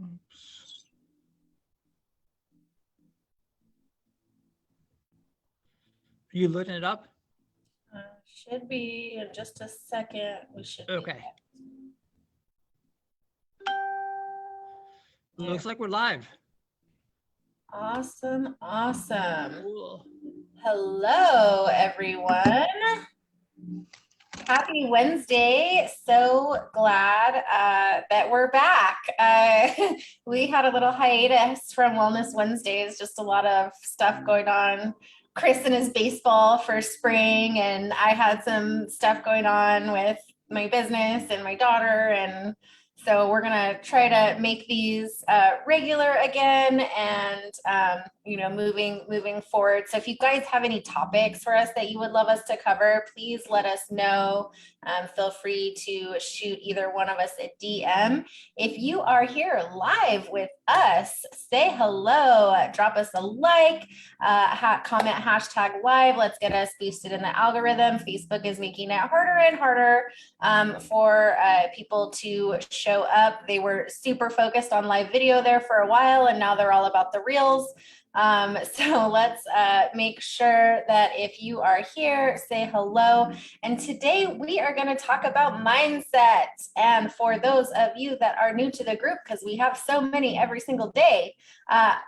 Oops. Are you looking it up? Should be in just a second. We should be. Okay. Looks like we're live. Awesome. Cool. Hello, everyone. Happy Wednesday. So glad that we're back. We had a little hiatus from Wellness Wednesdays, just a lot of stuff going on. Chris and his baseball for spring, and I had some stuff going on with my business and my daughter, and so we're gonna try to make these regular again, and moving forward. So if you guys have any topics for us that you would love us to cover, please let us know. Feel free to shoot either one of us a DM. If you are here live with us, say hello, drop us a like, comment hashtag live. Let's get us boosted in the algorithm. Facebook is making it harder and harder for people to show up. They were super focused on live video there for a while, and now they're all about the reels. So let's make sure that if you are here, say hello. And today we are going to talk about mindset. And for those of you that are new to the group, because we have so many every single day,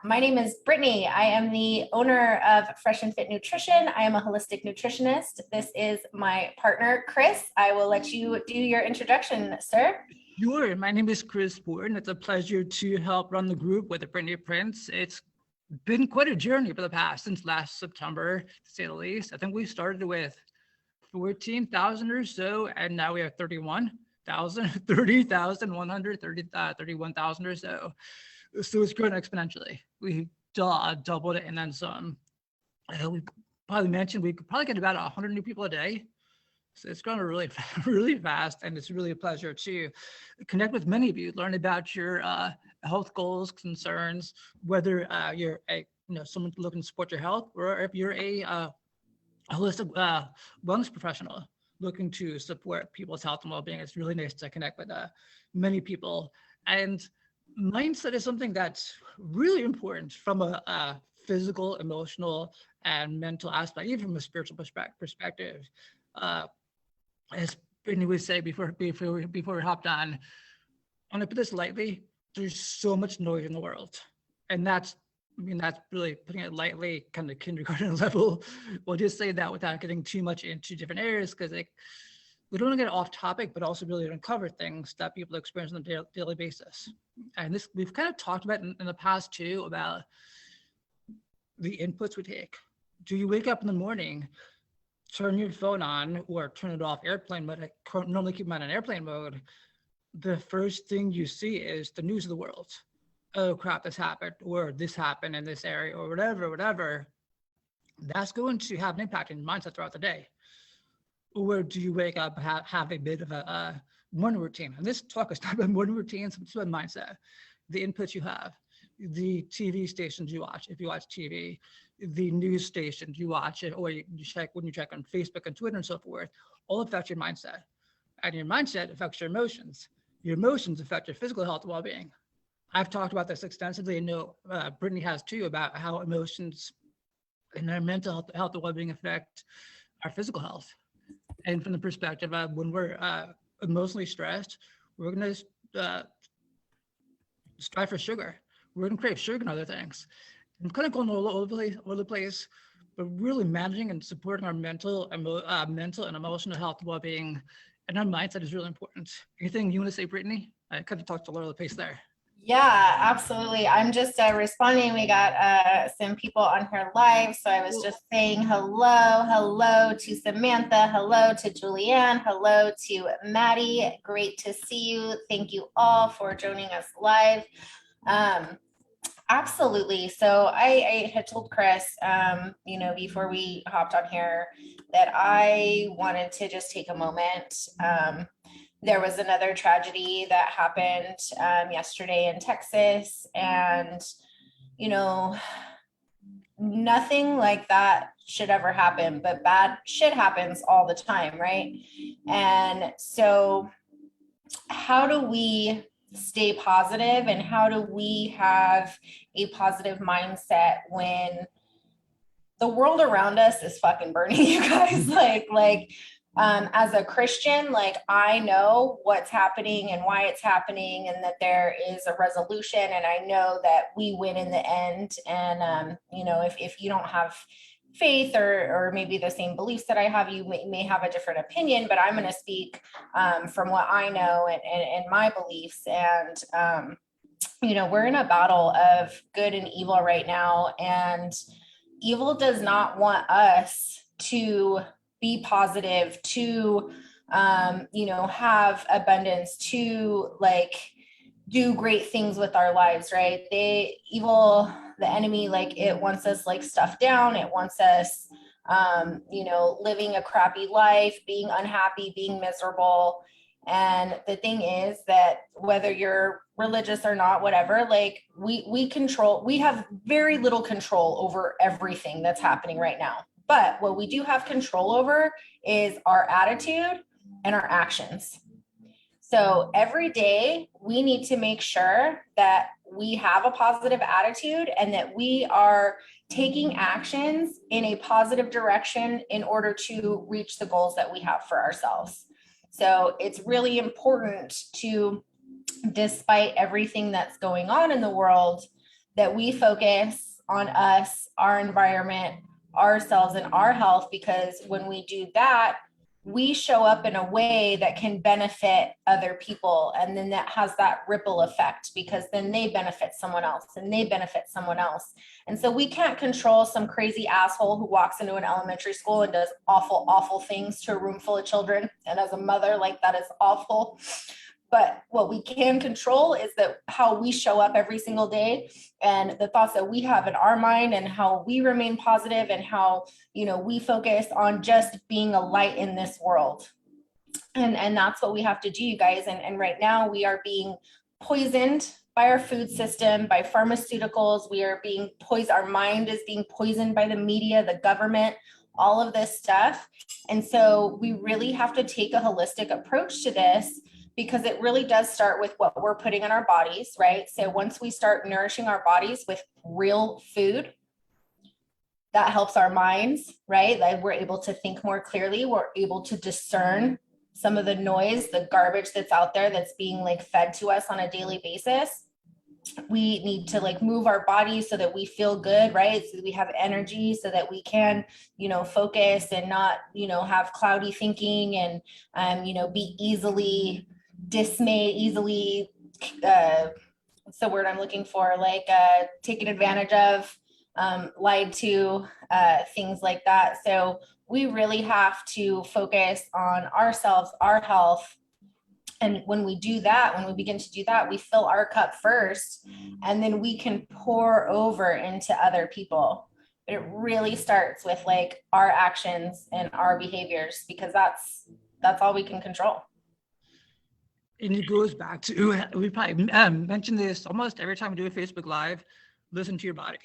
my name is Brittany. I am the owner of Fresh and Fit Nutrition. I am a holistic nutritionist. This is my partner, Chris. I will let you do your introduction, sir. Sure. My name is Chris Poorten. It's a pleasure to help run the group with the Brittany Prince. It's been quite a journey for the past since last September, to say the least. I think we started with 14,000 or so, and now we have 31,000 or so. So it's grown exponentially. We doubled it and then some. We probably mentioned we could probably get about 100 new people a day. So it's grown really, really fast, and it's really a pleasure to connect with many of you, learn about your health goals, concerns, whether you're someone looking to support your health, or if you're a holistic wellness professional looking to support people's health and well-being. It's really nice to connect with many people. And mindset is something that's really important from a physical, emotional, and mental aspect, even from a spiritual perspective. As Brittany would say before we hopped on, I'm gonna put this lightly, there's so much noise in the world. And that's really putting it lightly, kind of kindergarten level. We'll just say that without getting too much into different areas, because we don't want to get off topic, but also really uncover things that people experience on a daily basis. And this, we've kind of talked about in the past too, about the inputs we take. Do you wake up in the morning, turn your phone on, or turn it off airplane mode? I normally keep mine on airplane mode. The first thing you see is the news of the world. Oh crap, this happened, or this happened in this area, or whatever. That's going to have an impact on your mindset throughout the day. Or do you wake up, have a bit of a morning routine? And this talk is not about morning routines, it's about mindset. The inputs you have, the TV stations you watch, if you watch TV, the news stations you watch, or you check when you check on Facebook and Twitter and so forth, all affect your mindset. And your mindset affects your emotions. Your emotions affect your physical health and well-being. I've talked about this extensively, and know Brittany has too, about how emotions and our mental health and well-being affect our physical health. And from the perspective of when we're emotionally stressed, we're going to strive for sugar. We're going to crave sugar and other things. I'm kind of going all over the place, but really managing and supporting our mental and emotional health and well-being, and our mindset is really important. Anything you want to say, Brittany? I kind of talked all over the place there. Yeah, absolutely. I'm just responding. We got some people on here live. So I was just saying hello to Samantha, hello to Julianne, hello to Maddie. Great to see you. Thank you all for joining us live. Absolutely. So I had told Chris, before we hopped on here, that I wanted to just take a moment. There was another tragedy that happened yesterday in Texas, and nothing like that should ever happen, but bad shit happens all the time, right? And so how do we stay positive, and how do we have a positive mindset when the world around us is fucking burning, you guys? As a Christian, like, I know what's happening and why it's happening, and that there is a resolution, and I know that we win in the end. And if you don't have faith or maybe the same beliefs that I have, you may have a different opinion, but I'm going to speak from what I know and my beliefs. And we're in a battle of good and evil right now, and evil does not want us to be positive, to have abundance, to like do great things with our lives, right? The enemy, like, it wants us like stuffed down. It wants us living a crappy life, being unhappy, being miserable. And the thing is that whether you're religious or not, whatever, like, we have very little control over everything that's happening right now. But what we do have control over is our attitude and our actions. So every day we need to make sure that we have a positive attitude and that we are taking actions in a positive direction in order to reach the goals that we have for ourselves. So it's really important to, despite everything that's going on in the world, that we focus on us, our environment, ourselves, and our health, because when we do that, we show up in a way that can benefit other people. And then that has that ripple effect, because then they benefit someone else and they benefit someone else. And so we can't control some crazy asshole who walks into an elementary school and does awful, awful things to a room full of children. And as a mother, like, that is awful. But what we can control is that how we show up every single day, and the thoughts that we have in our mind, and how we remain positive, and how, we focus on just being a light in this world. And that's what we have to do, you guys. And right now we are being poisoned by our food system, by pharmaceuticals. We are being poisoned. Our mind is being poisoned by the media, the government, all of this stuff. And so we really have to take a holistic approach to this, because it really does start with what we're putting in our bodies, right? So once we start nourishing our bodies with real food, that helps our minds, right? Like, we're able to think more clearly. We're able to discern some of the noise, the garbage that's out there that's being like fed to us on a daily basis. We need to like move our bodies so that we feel good, right? So that we have energy, so that we can, focus and not, have cloudy thinking, and, be easily dismayed, easily, what's the word I'm looking for? Like, taken advantage of, lied to, things like that. So we really have to focus on ourselves, our health. And when we do that, when we begin to do that, we fill our cup first, and then we can pour over into other people. But it really starts with like our actions and our behaviors, because that's all we can control. And it goes back to, we probably mention this almost every time we do a Facebook Live: listen to your body,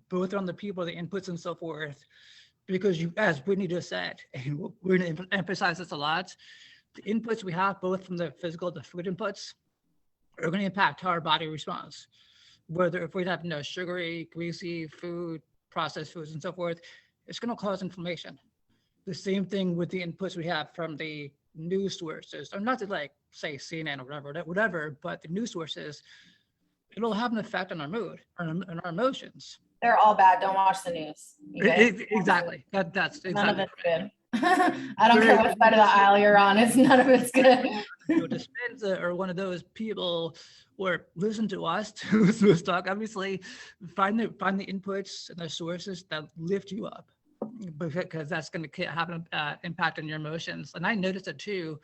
both on the people, the inputs, and so forth. Because you, as Brittany just said, and we're going to emphasize this a lot, the inputs we have, both from the physical, the food inputs, are going to impact how our body responds. Whether if we have sugary, greasy food, processed foods, and so forth, it's going to cause inflammation. The same thing with the inputs we have from the news sources, or not to like say CNN or whatever, but the news sources, it'll have an effect on our mood and our emotions. They're all bad. Don't watch the news. Exactly. That's exactly. None of it's good. I don't care what side of the aisle you're on. None of it's good. Dispenza or one of those people, or listen to us to talk. Obviously, find the inputs and the sources that lift you up, because that's going to have an impact on your emotions. And I noticed it too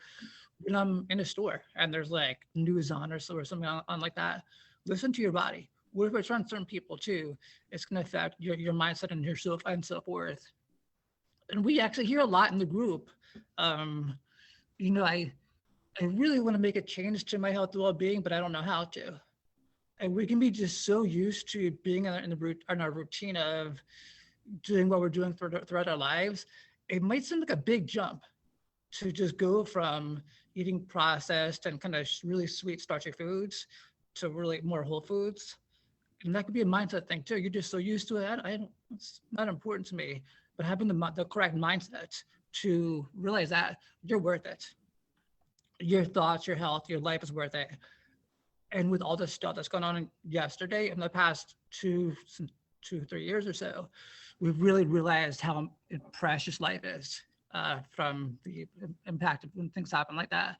when I'm in a store and there's like news on or something on like that. Listen to your body. What if it's on certain people too? It's going to affect your mindset and your self-worth. And we actually hear a lot in the group. I really want to make a change to my health and well-being, but I don't know how to. And we can be just so used to being in our routine of doing what we're doing throughout our lives. It might seem like a big jump to just go from, eating processed and kind of really sweet, starchy foods to really more whole foods. And that could be a mindset thing too. You're just so used to it. It's not important to me, but having the correct mindset to realize that you're worth it. Your thoughts, your health, your life is worth it. And with all this stuff that's gone on yesterday in the past 3 years or so, we've really realized how precious life is from the impact of when things happen like that.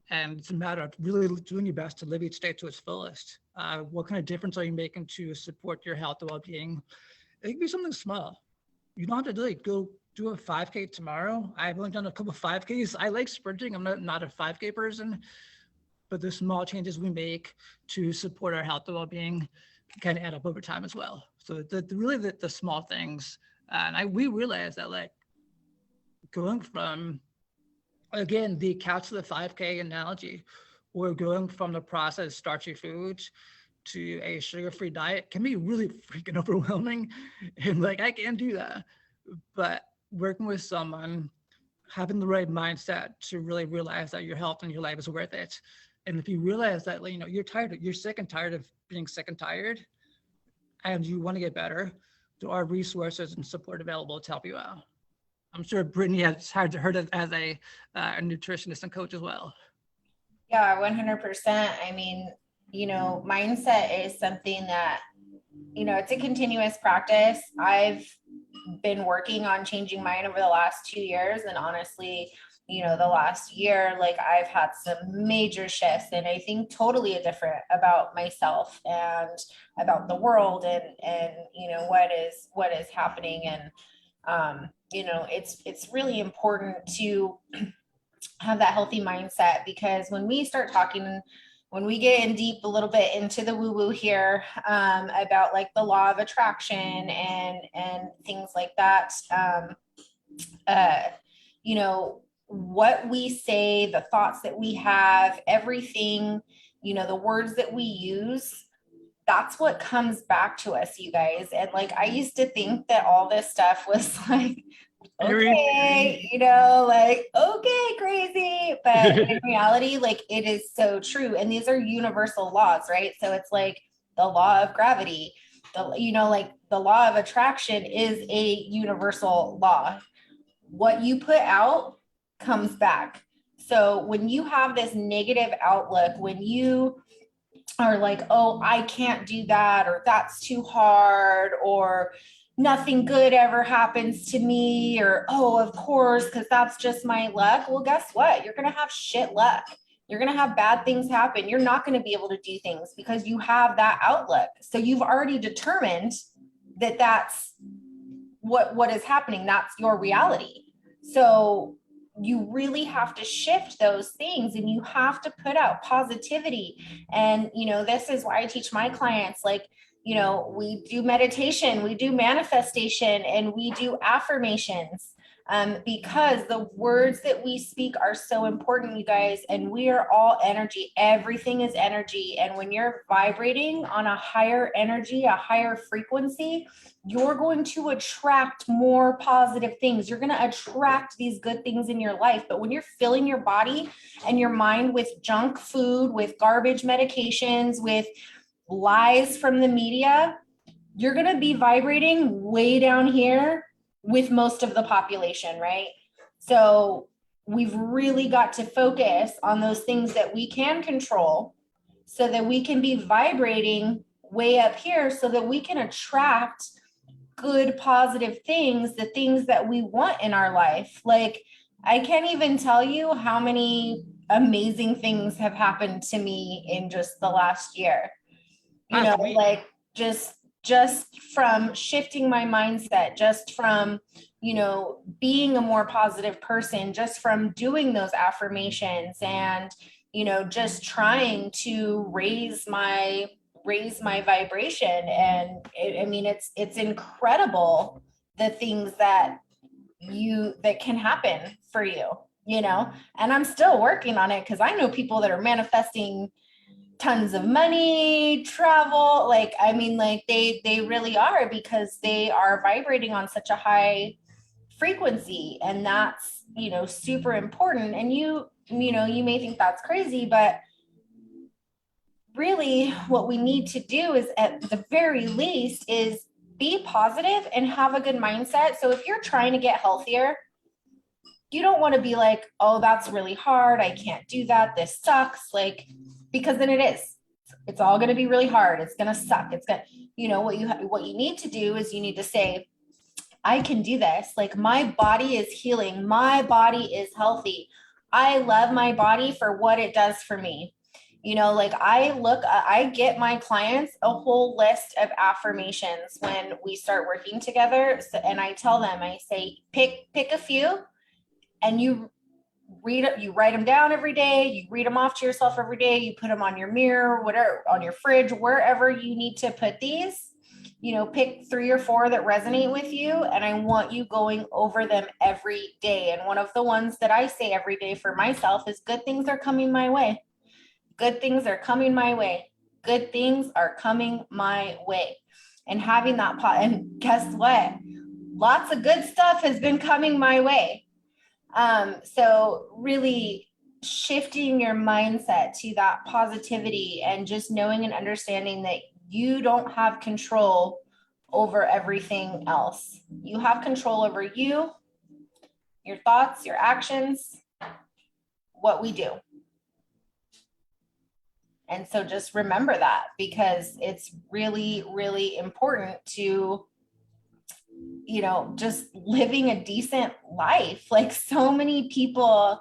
And it's a matter of really doing your best to live each day to its fullest. What kind of difference are you making to support your health and well-being? It can be something small. You don't have to like go do a 5K tomorrow. I've only done a couple of 5Ks. I like sprinting. I'm not a 5K person, but the small changes we make to support our health and well-being can add up over time as well. So the small things, and we realized that like going from, again, the couch to the 5K analogy, or going from the processed starchy foods to a sugar-free diet can be really freaking overwhelming. And like, I can't do that. But working with someone, having the right mindset to really realize that your health and your life is worth it. And if you realize that, like, you're sick and tired of being sick and tired, and you want to get better, there are resources and support available to help you out. I'm sure Brittany has heard it as a nutritionist and coach as well. Yeah, 100%. I mean, mindset is something that, it's a continuous practice. I've been working on changing mine over the last 2 years. And honestly, the last year, like I've had some major shifts, and I think totally different about myself and about the world and what is happening. And, it's really important to have that healthy mindset, because when we start talking, when we get in deep a little bit into the woo-woo here, about like the law of attraction and things like that, what we say, the thoughts that we have, everything, the words that we use, that's what comes back to us, you guys. And like, I used to think that all this stuff was like, okay, like, okay, crazy. But in reality, like, it is so true. And these are universal laws, right? So it's like the law of gravity, like the law of attraction is a universal law. What you put out comes back. So when you have this negative outlook, when you are like, oh, I can't do that, or that's too hard, or nothing good ever happens to me, or, oh, of course, because that's just my luck. Well, guess what? You're going to have shit luck. You're going to have bad things happen. You're not going to be able to do things because you have that outlook. So you've already determined that that's what is happening. That's your reality. So you really have to shift those things, and you have to put out positivity. And, this is why I teach my clients, like, we do meditation, we do manifestation, and we do affirmations, because the words that we speak are so important, you guys. And we are all energy. Everything is energy. And when you're vibrating on a higher energy, a higher frequency, you're going to attract more positive things. You're going to attract these good things in your life. But when you're filling your body and your mind with junk food, with garbage medications, with lies from the media, you're going to be vibrating way down here with most of the population, right? So we've really got to focus on those things that we can control, so that we can be vibrating way up here, so that we can attract good, positive things, the things that we want in our life. Like, I can't even tell you how many amazing things have happened to me in just the last year. Like just from shifting my mindset, just from, being a more positive person, just from doing those affirmations, and, just trying to raise my vibration. And it's incredible, the things that can happen for you, and I'm still working on it, because I know people that are manifesting tons of money, travel, they really are, because they are vibrating on such a high frequency. And that's, super important. And you you may think that's crazy, but really what we need to do is, at the very least, is be positive and have a good mindset. So if you're trying to get healthier, you don't want to be like, oh, that's really hard, I can't do that, this sucks, like, because then it is. It's all going to be really hard. It's going to suck. It's going to, what you need to do is you need to say, I can do this. Like, my body is healing. My body is healthy. I love my body for what it does for me. Like, I get my clients a whole list of affirmations when we start working together. So, and I tell them, I say, pick a few, and you write them down every day. You read them off to yourself every day. You put them on your mirror, whatever, on your fridge, wherever you need to put these. Pick 3 or 4 that resonate with you, and I want you going over them every day. And one of the ones that I say every day for myself is, good things are coming my way. Good things are coming my way. Good things are coming my way. And having that and guess what? Lots of good stuff has been coming my way. So really shifting your mindset to that positivity, and just knowing and understanding that you don't have control over everything else. You have control over you, your thoughts, your actions, what we do. And so just remember that, because it's really, really important to, just living a decent life. Like, so many people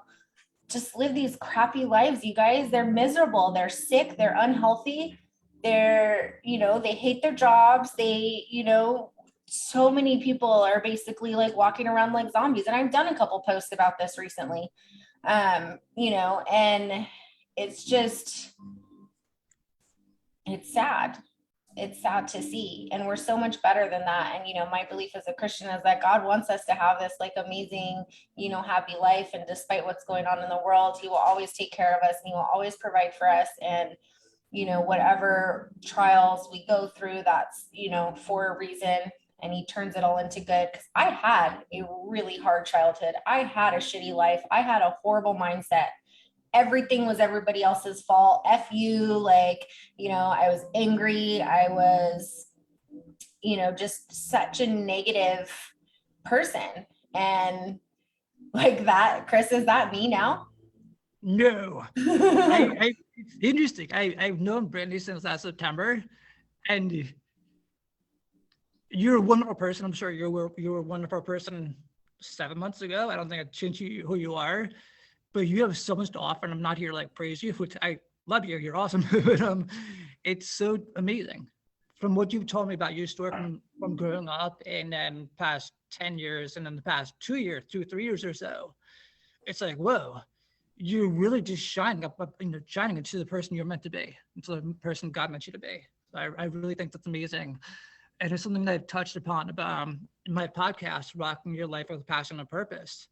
just live these crappy lives, you guys. They're miserable, they're sick, they're unhealthy, they're, they hate their jobs. So many people are basically like walking around like zombies. And I've done a couple posts about this recently. And it's just, it's sad. It's sad to see. And we're so much better than that. And, my belief as a Christian is that God wants us to have this like amazing, happy life. And despite what's going on in the world, he will always take care of us, and he will always provide for us. And, whatever trials we go through, that's, for a reason. And he turns it all into good. Because I had a really hard childhood. I had a shitty life. I had a horrible mindset. Everything was everybody else's fault. F you. Like, I was angry. I was, just such a negative person. And like that, Chris, is that me now? No. It's interesting. I've known Brittany since last September, and you're a wonderful person. I'm sure you were a wonderful person 7 months ago. I don't think I'd change who you are, but you have so much to offer, and I'm not here to like praise you, which I love you. You're awesome. But it's so amazing. From what you've told me about your story from growing up and then past 10 years and then the past 2 years, 3 years or so, it's like, whoa, you're really just shining shining into the person you're meant to be, into the person God meant you to be. So I really think that's amazing. And it's something that I've touched upon about in my podcast, Rocking Your Life with Passion and Purpose.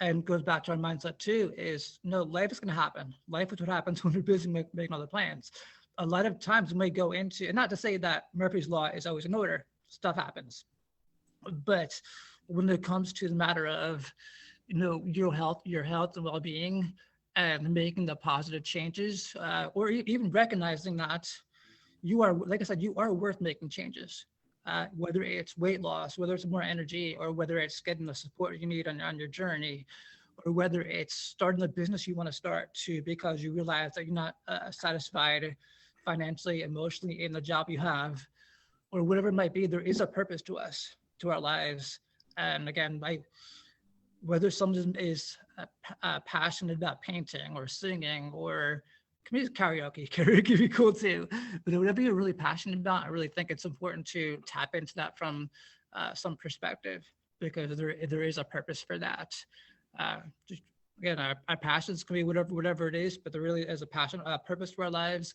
And goes back to our mindset too, is life is going to happen. Life is what happens when we're busy making other plans. A lot of times we may go into, and not to say that Murphy's Law is always in order, stuff happens. But when it comes to the matter of, your health and well-being, and making the positive changes, or even recognizing that you are, like I said, you are worth making changes. Whether it's weight loss, whether it's more energy, or whether it's getting the support you need on your journey, or whether it's starting the business you want to start because you realize that you're not satisfied financially, emotionally in the job you have, or whatever it might be, there is a purpose to us, to our lives. And again, whether someone is passionate about painting or singing or karaoke would be cool too. But whatever you're really passionate about, I really think it's important to tap into that from some perspective, because there is a purpose for that. Again, our passions can be whatever it is, but there really is a passion, a purpose for our lives.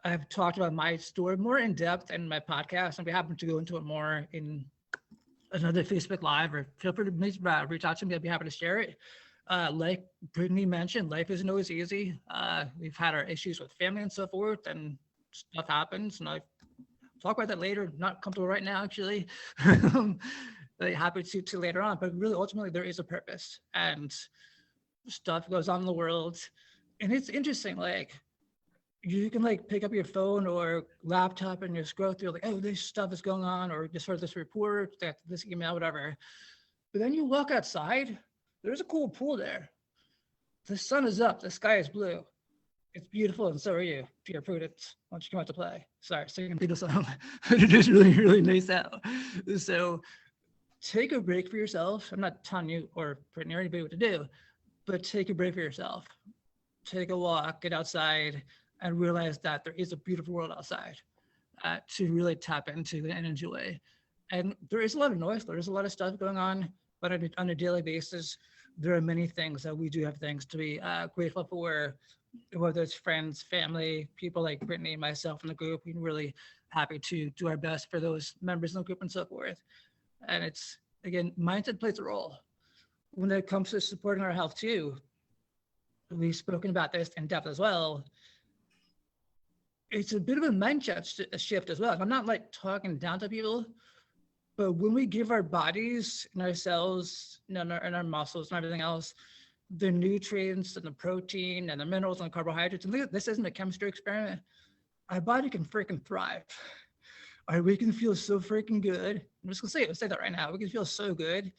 I've talked about my story more in depth in my podcast, and we happen to go into it more in another Facebook Live, or feel free to reach out to me. I'd be happy to share it. Like Brittany mentioned, life isn't always easy. We've had our issues with family and so forth, and stuff happens. And I talk about that later. Not comfortable right now, actually. But happy to later on. But really, ultimately, there is a purpose, and stuff goes on in the world. And it's interesting, like you can like pick up your phone or laptop and just scroll through like, oh, this stuff is going on, or just heard this report, that this email, whatever. But then you walk outside, there's a cool pool there. The sun is up, the sky is blue. It's beautiful, and so are you. If you're Prudence, why don't you come out to play? Sorry, singing Beatles song. But it is really, really nice out. So take a break for yourself. I'm not telling you or Brittany or anybody what to do, but take a break for yourself. Take a walk, get outside, and realize that there is a beautiful world outside to really tap into and enjoy. And there is a lot of noise. There is a lot of stuff going on, but on a daily basis, there are many things that we do have things to be grateful for, whether it's friends, family, people like Brittany and myself in the group. We're really happy to do our best for those members in the group and so forth. And it's, again, mindset plays a role. When it comes to supporting our health too, we've spoken about this in depth as well. It's a bit of a mindset shift as well. I'm not like talking down to people, but when we give our bodies and our cells and our muscles and everything else, the nutrients and the protein and the minerals and the carbohydrates, and this isn't a chemistry experiment, our body can freaking thrive. All right, we can feel so freaking good. I'm just gonna say that right now. We can feel so good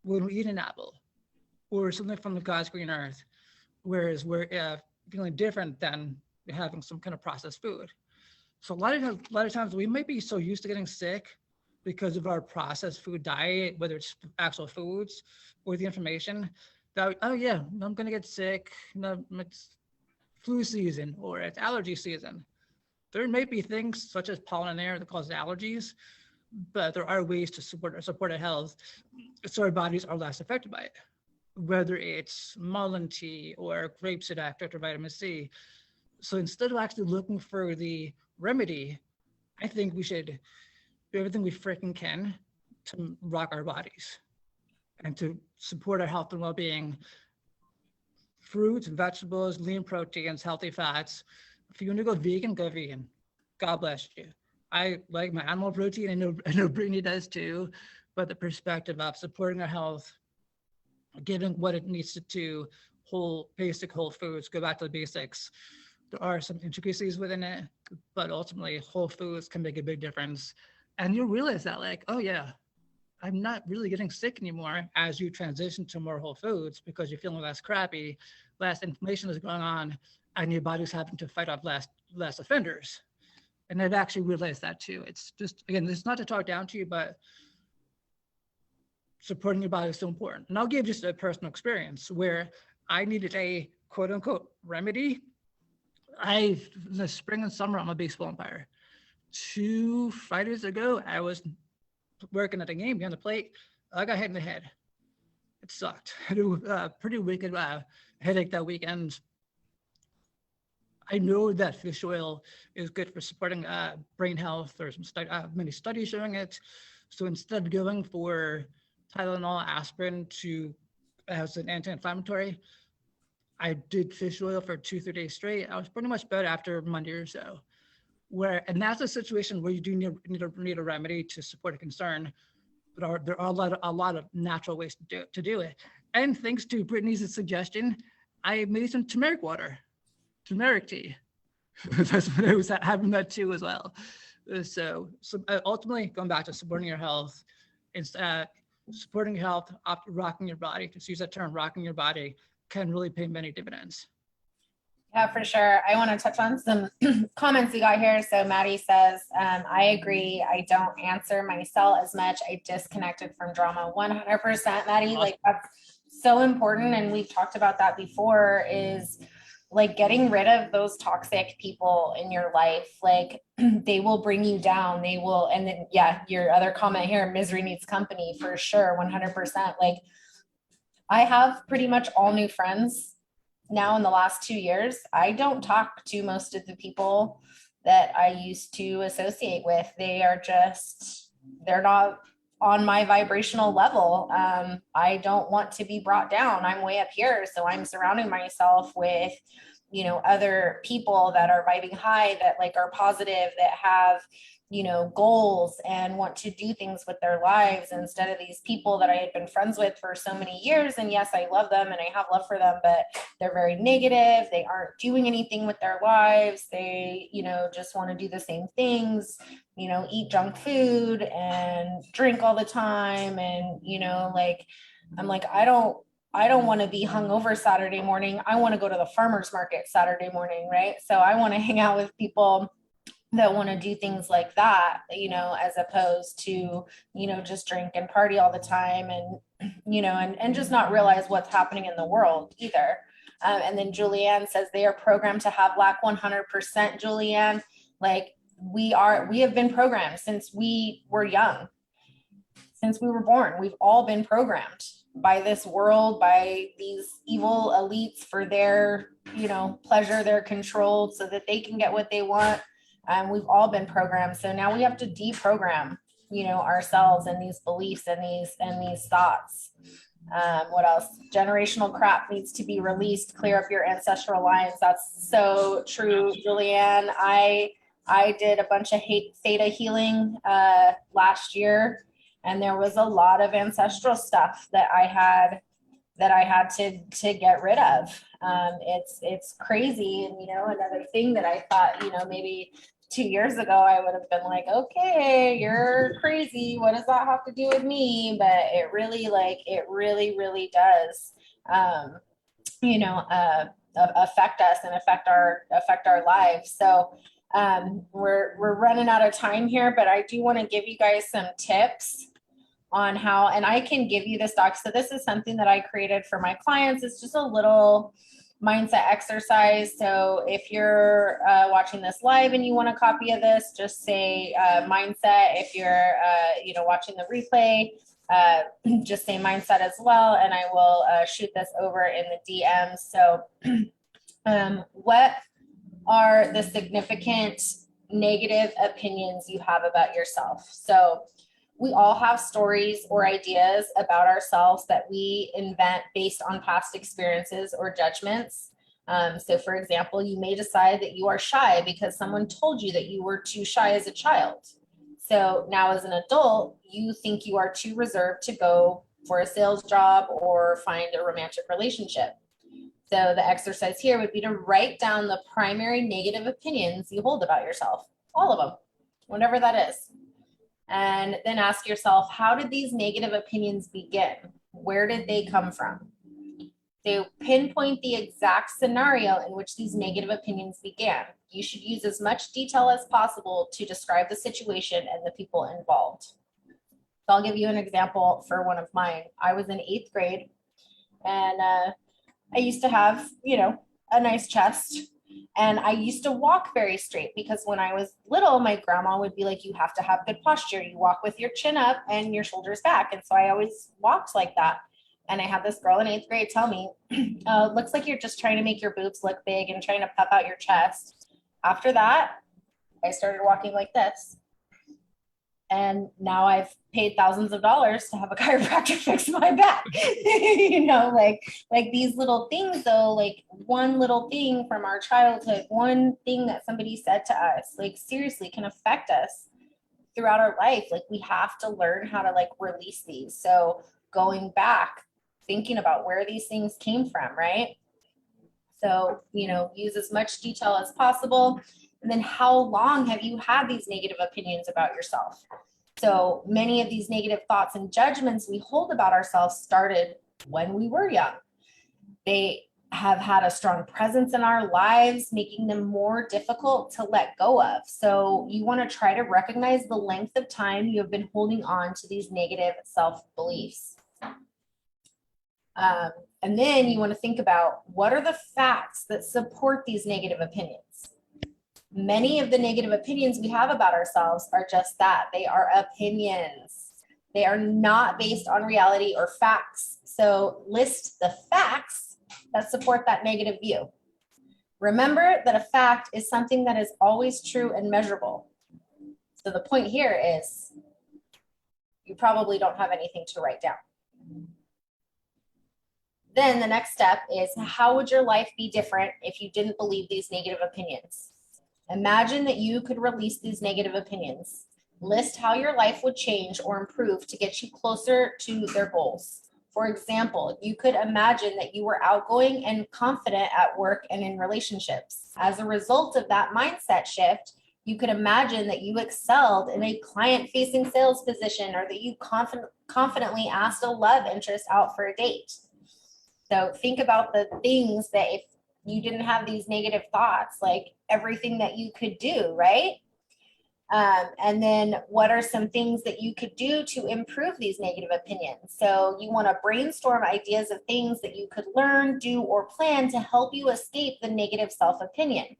when we eat an apple or something from the God's green earth, whereas we're feeling different than having some kind of processed food. So a lot of times we might be so used to getting sick because of our processed food diet, whether it's actual foods or the information, that, oh yeah, I'm gonna get sick, it's flu season or it's allergy season. There may be things such as pollen in air that cause allergies, but there are ways to support our health so our bodies are less affected by it, whether it's mullein tea or grapeseed extract or vitamin C. So instead of actually looking for the remedy, I think we should do everything we freaking can to rock our bodies and to support our health and well-being. Fruits, vegetables, lean proteins, healthy fats. If you want to go vegan, go vegan. God bless you. I like my animal protein. I know Brittany does too, but the perspective of supporting our health, giving what it needs to basic whole foods, go back to the basics. There are some intricacies within it, but ultimately whole foods can make a big difference. And you'll realize that like, oh yeah, I'm not really getting sick anymore as you transition to more whole foods because you're feeling less crappy, less inflammation is going on, and your body's having to fight off less offenders. And I've actually realized that too. It's just, again, this is not to talk down to you, but supporting your body is so important. And I'll give just a personal experience where I needed a quote unquote remedy. In the spring and summer, I'm a baseball umpire. 2 Fridays ago, I was working at a game behind the plate. I got hit in the head. It sucked. I had a pretty wicked headache that weekend. I know that fish oil is good for supporting brain health. There's many studies showing it. So instead of going for Tylenol, aspirin as an anti-inflammatory, I did fish oil for 2-3 days straight. I was pretty much better after Monday or so. And that's a situation where you do need a remedy to support a concern, but there are a lot of natural ways to do it. And thanks to Brittany's suggestion, I made some turmeric water, turmeric tea. That's what I was having that too as well. So ultimately, going back to supporting your health, it's supporting your health, rocking your body. Just use that term, rocking your body, can really pay many dividends. Yeah, for sure. I want to touch on some comments we got here. So Maddie says, I agree. I don't answer my cell as much. I disconnected from drama 100%. Maddie, like that's so important. And we've talked about that before, is like getting rid of those toxic people in your life. Like they will bring you down. They will. And then, yeah, your other comment here, misery needs company, for sure. 100%. Like I have pretty much all new friends now in the last 2 years. I don't talk to most of the people that I used to associate with. They're not on my vibrational level. I don't want to be brought down. I'm way up here. So I'm surrounding myself with, other people that are vibing high, that like are positive, that have, goals and want to do things with their lives instead of these people that I had been friends with for so many years. And yes, I love them and I have love for them, but they're very negative. They aren't doing anything with their lives. They, just want to do the same things, eat junk food and drink all the time. And, I'm like, I don't want to be hungover Saturday morning. I want to go to the farmer's market Saturday morning, right? So I want to hang out with people that want to do things like that, as opposed to, just drink and party all the time and, and just not realize what's happening in the world either. And then Julianne says they are programmed to have Black 100%. Julianne, like we have been programmed since we were young, since we were born. We've all been programmed by this world, by these evil elites for their, pleasure, their control so that they can get what they want. We've all been programmed. So now we have to deprogram, ourselves and these beliefs and these thoughts. What else? Generational crap needs to be released. Clear up your ancestral lines. That's so true, Julianne. I did a bunch of theta healing last year, and there was a lot of ancestral stuff that I had to get rid of. It's crazy. And, another thing that I thought, maybe 2 years ago, I would have been like, okay, you're crazy. What does that have to do with me? But it really, really does, affect us and affect our lives. So we're running out of time here, but I do want to give you guys some tips on how, and I can give you this doc. So this is something that I created for my clients. It's just a little mindset exercise. So if you're watching this live and you want a copy of this, just say mindset. If you're watching the replay, just say mindset as well, and I will shoot this over in the DMs. So what are the significant negative opinions you have about yourself? So we all have stories or ideas about ourselves that we invent based on past experiences or judgments. So for example, you may decide that you are shy because someone told you that you were too shy as a child. So now as an adult, you think you are too reserved to go for a sales job or find a romantic relationship. So the exercise here would be to write down the primary negative opinions you hold about yourself, all of them, whatever that is. And then ask yourself, how did these negative opinions begin? Where did they come from? So pinpoint the exact scenario in which these negative opinions began. You should use as much detail as possible to describe the situation and the people involved. So I'll give you an example for one of mine. I was in 8th grade and I used to have, a nice chest. And I used to walk very straight because when I was little, my grandma would be like, you have to have good posture. You walk with your chin up and your shoulders back. And so I always walked like that. And I had this girl in 8th grade tell me, looks like you're just trying to make your boobs look big and trying to puff out your chest. After that, I started walking like this. And now I've paid thousands of dollars to have a chiropractor fix my back. Like these little things though, like one little thing from our childhood, one thing that somebody said to us, like seriously can affect us throughout our life. Like we have to learn how to release these. So going back, thinking about where these things came from, right? So, use as much detail as possible. And then how long have you had these negative opinions about yourself? So many of these negative thoughts and judgments we hold about ourselves started when we were young. They have had a strong presence in our lives, making them more difficult to let go of. So you want to try to recognize the length of time you have been holding on to these negative self-beliefs. And then you want to think about what are the facts that support these negative opinions. Many of the negative opinions we have about ourselves are just that. They are opinions. They are not based on reality or facts. So list the facts that support that negative view. Remember that a fact is something that is always true and measurable. So the point here is you probably don't have anything to write down. Then the next step is, how would your life be different if you didn't believe these negative opinions? Imagine that you could release these negative opinions. List how your life would change or improve to get you closer to their goals. For example, you could imagine that you were outgoing and confident at work and in relationships. As a result of that mindset shift, you could imagine that you excelled in a client-facing sales position, or that you confidently asked a love interest out for a date. So think about the things that, if you didn't have these negative thoughts, like everything that you could do, right? And then what are some things that you could do to improve these negative opinions? So you want to brainstorm ideas of things that you could learn, do, or plan to help you escape the negative self-opinion.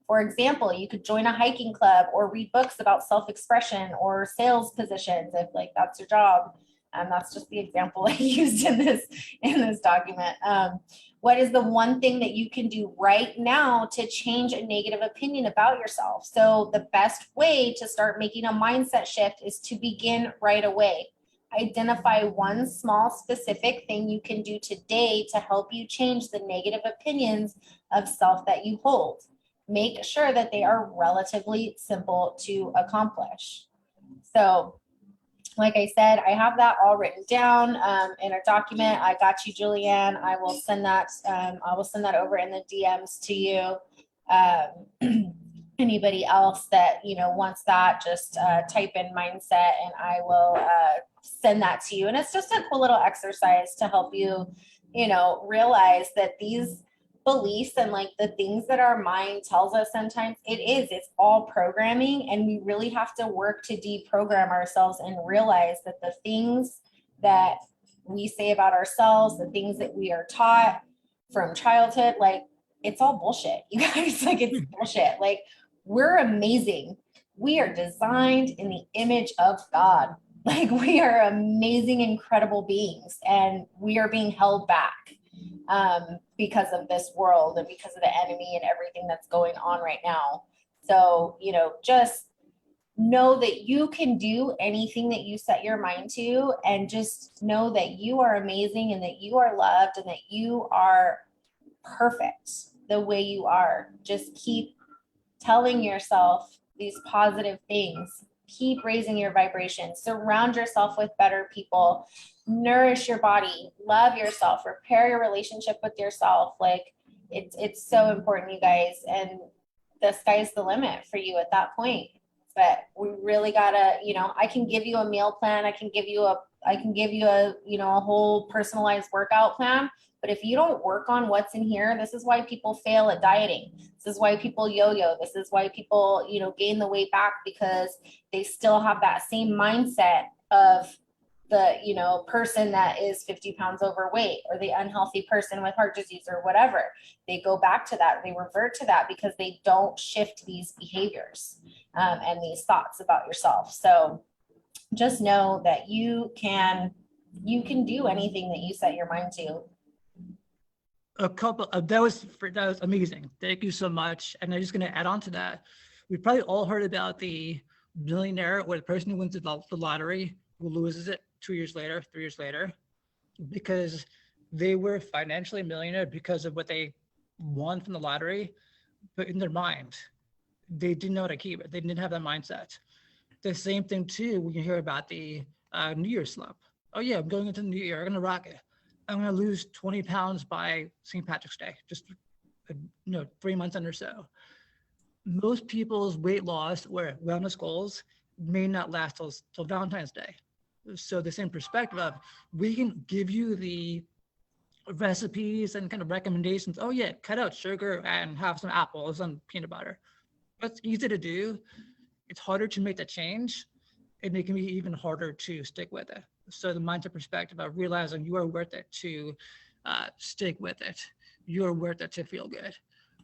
For example, you could join a hiking club or read books about self-expression or sales positions if like that's your job. That's just the example I used in this document. What is the one thing that you can do right now to change a negative opinion about yourself? So the best way to start making a mindset shift is to begin right away. Identify one small specific thing you can do today to help you change the negative opinions of self that you hold. Make sure that they are relatively simple to accomplish. So like I said, I have that all written down in a document. I got you, Julianne. I will send that over in the DMs to you. Anybody else that wants that, just type in mindset and I will send that to you. And it's just a cool little exercise to help you, realize that these beliefs and like the things that our mind tells us sometimes, it's all programming, and we really have to work to deprogram ourselves and realize that the things that we say about ourselves, the things that we are taught from childhood, like it's all bullshit, you guys. Like it's bullshit. Like we're amazing. We are designed in the image of God. Like we are amazing, incredible beings, and we are being held back because of this world and because of the enemy and everything that's going on right now. So, just know that you can do anything that you set your mind to, and just know that you are amazing and that you are loved and that you are perfect the way you are. Just keep telling yourself these positive things. Keep raising your vibration. Surround yourself with better people. Nourish your body. Love yourself. Repair your relationship with yourself. Like it's so important, you guys. And the sky's the limit for you at that point. But we really gotta, I can give you a meal plan. I can give you a a whole personalized workout plan. But if you don't work on what's in here, this is why people fail at dieting. This is why people yo-yo. This is why people, gain the weight back, because they still have that same mindset of the, person that is 50 pounds overweight, or the unhealthy person with heart disease or whatever. They go back to that. They revert to that because they don't shift these behaviors and these thoughts about yourself. So just know that you can do anything that you set your mind to. That was amazing. Thank you so much. And I'm just going to add on to that. We've probably all heard about the millionaire or the person who wins the lottery who loses it 2 years later, 3 years later, because they were financially a millionaire because of what they won from the lottery, but in their mind, they didn't know how to keep it. They didn't have that mindset. The same thing too, when you hear about the New Year's slump. Oh yeah, I'm going into the new year. I'm going to rock it. I'm going to lose 20 pounds by St. Patrick's Day, just 3 months in or so. Most people's weight loss or wellness goals may not last till Valentine's Day. So the same perspective of, we can give you the recipes and kind of recommendations. Oh yeah, cut out sugar and have some apples and peanut butter. That's easy to do. It's harder to make the change, and it can be even harder to stick with it. So the mindset perspective of realizing you are worth it to stick with it. You are worth it to feel good.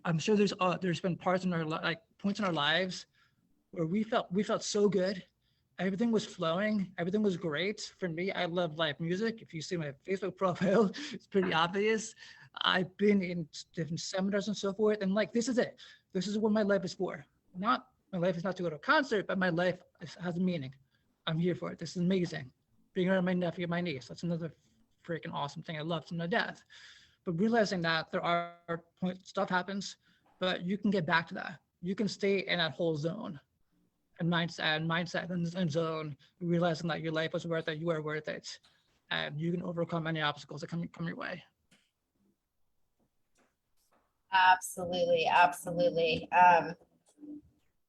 I'm sure there's been parts in our points in our lives where we felt so good. Everything was flowing. Everything was great. For me, I love live music. If you see my Facebook profile, it's pretty obvious. I've been in different seminars and so forth. And this is it. This is what my life is for. My life is not to go to a concert, but my life has a meaning. I'm here for it. This is amazing. Being around my nephew and my niece. That's another freaking awesome thing I love to no death. But realizing that there are points, stuff happens, but you can get back to that. you can stay in that whole zone and mindset and zone, realizing that your life was worth it, you are worth it, and you can overcome any obstacles that come your way. Absolutely, absolutely.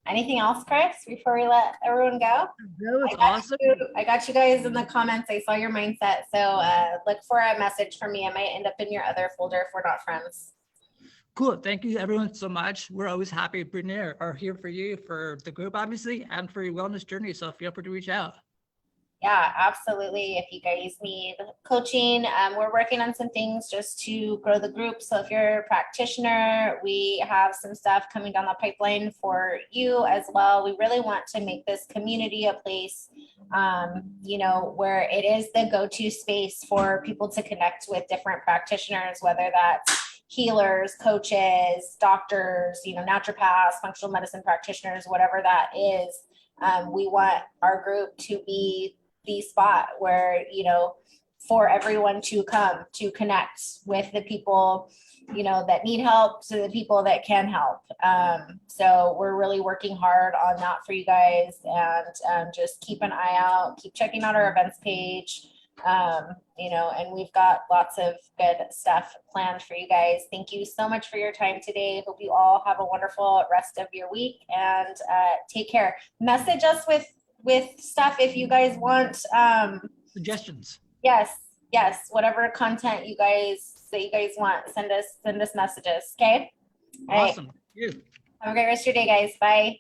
Anything else, Chris, before we let everyone go? That was awesome. I got you guys in the comments. I saw your mindset. So look for a message from me. I might end up in your other folder if we're not friends. Cool. Thank you everyone so much. We're always happy Brittany are here for you, for the group, obviously, and for your wellness journey. So feel free to reach out. Yeah, absolutely. If you guys need coaching, we're working on some things just to grow the group. So if you're a practitioner, we have some stuff coming down the pipeline for you as well. We really want to make this community a place, you know, where it is the go-to space for people to connect with different practitioners, whether that's healers, coaches, doctors, you know, naturopaths, functional medicine practitioners, whatever that is. We want our group to be the spot where, you know, for everyone to come to connect with the people, you know, that need help to the people that can help. So we're really working hard on that for you guys, and just keep an eye out, keep checking out our events page. You know, and we've got lots of good stuff planned for you guys. Thank you so much for your time today. Hope you all have a wonderful rest of your week, and take care. Message us with stuff if you guys want Suggestions. Yes, whatever content you guys want, send us messages. Okay. Awesome. Thank you. Have a great rest of your day, guys. Bye.